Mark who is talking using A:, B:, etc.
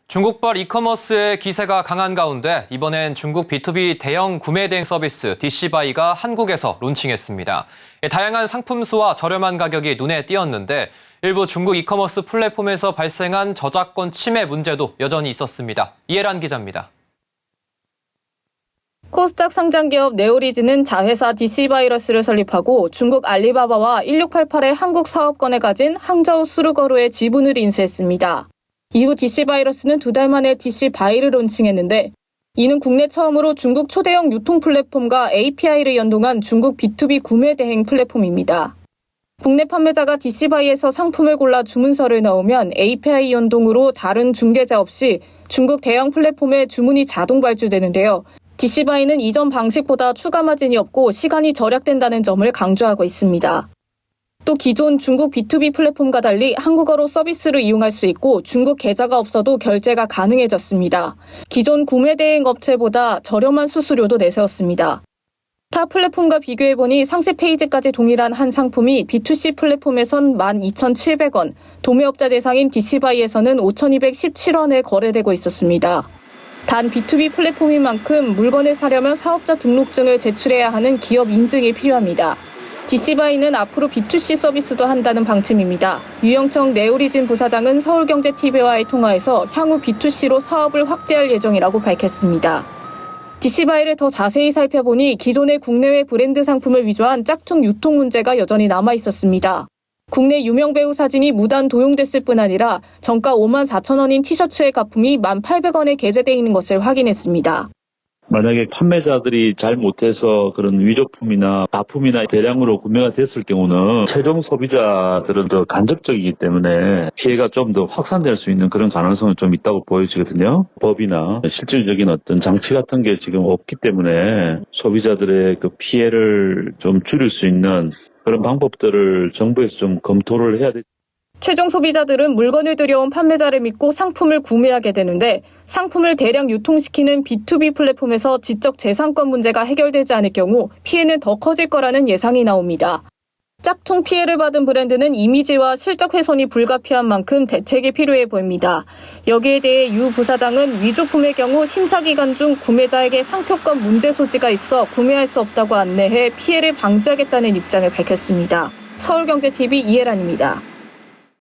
A: 중국발 이커머스의 기세가 강한 가운데 이번엔 중국 B2B 대형 구매 대행 서비스 DC바이가 한국에서 론칭했습니다. 다양한 상품 수와 저렴한 가격이 눈에 띄었는데 일부 중국 이커머스 플랫폼에서 발생한 저작권 침해 문제도 여전히 있었습니다. 이해란 기자입니다.
B: 코스닥 상장기업 네오리지는 자회사 DC바이러스를 설립하고 중국 알리바바와 1688의 한국 사업권을 가진 항저우 수르거루의 지분을 인수했습니다. 이후 DC바이러스는 2달 만에 DC바이를 론칭했는데 이는 국내 처음으로 중국 초대형 유통 플랫폼과 API를 연동한 중국 B2B 구매 대행 플랫폼입니다. 국내 판매자가 DC바이에서 상품을 골라 주문서를 넣으면 API 연동으로 다른 중개자 없이 중국 대형 플랫폼에 주문이 자동 발주되는데요. DC바이는 이전 방식보다 추가 마진이 없고 시간이 절약된다는 점을 강조하고 있습니다. 또 기존 중국 B2B 플랫폼과 달리 한국어로 서비스를 이용할 수 있고 중국 계좌가 없어도 결제가 가능해졌습니다. 기존 구매 대행 업체보다 저렴한 수수료도 내세웠습니다. 타 플랫폼과 비교해보니 상세 페이지까지 동일한 한 상품이 B2C 플랫폼에선 12,700원, 도매업자 대상인 DC바이에서는 5,217원에 거래되고 있었습니다. 단 B2B 플랫폼인 만큼 물건을 사려면 사업자 등록증을 제출해야 하는 기업 인증이 필요합니다. DC바이는 앞으로 B2C 서비스도 한다는 방침입니다. 유영청 네오리진 부사장은 서울경제TV와의 통화에서 향후 B2C로 사업을 확대할 예정이라고 밝혔습니다. DC바이를 더 자세히 살펴보니 기존의 국내외 브랜드 상품을 위조한 짝퉁 유통 문제가 여전히 남아 있었습니다. 국내 유명 배우 사진이 무단 도용됐을 뿐 아니라 정가 54,000원인 티셔츠의 가품이 1,800원에 게재되어 있는 것을 확인했습니다.
C: 만약에 판매자들이 잘 못해서 그런 위조품이나 납품이나 대량으로 구매가 됐을 경우는 최종 소비자들은 더 간접적이기 때문에 피해가 좀 더 확산될 수 있는 그런 가능성은 좀 있다고 보여지거든요. 법이나 실질적인 어떤 장치 같은 게 지금 없기 때문에 소비자들의 그 피해를 좀 줄일 수 있는 그런 방법들을 정부에서 좀 검토를 해야 되죠.
B: 최종 소비자들은 물건을 들여온 판매자를 믿고 상품을 구매하게 되는데 상품을 대량 유통시키는 B2B 플랫폼에서 지적 재산권 문제가 해결되지 않을 경우 피해는 더 커질 거라는 예상이 나옵니다. 짝퉁 피해를 받은 브랜드는 이미지와 실적 훼손이 불가피한 만큼 대책이 필요해 보입니다. 여기에 대해 유 부사장은 위조품의 경우 심사기간 중 구매자에게 상표권 문제 소지가 있어 구매할 수 없다고 안내해 피해를 방지하겠다는 입장을 밝혔습니다. 서울경제TV 이해란입니다.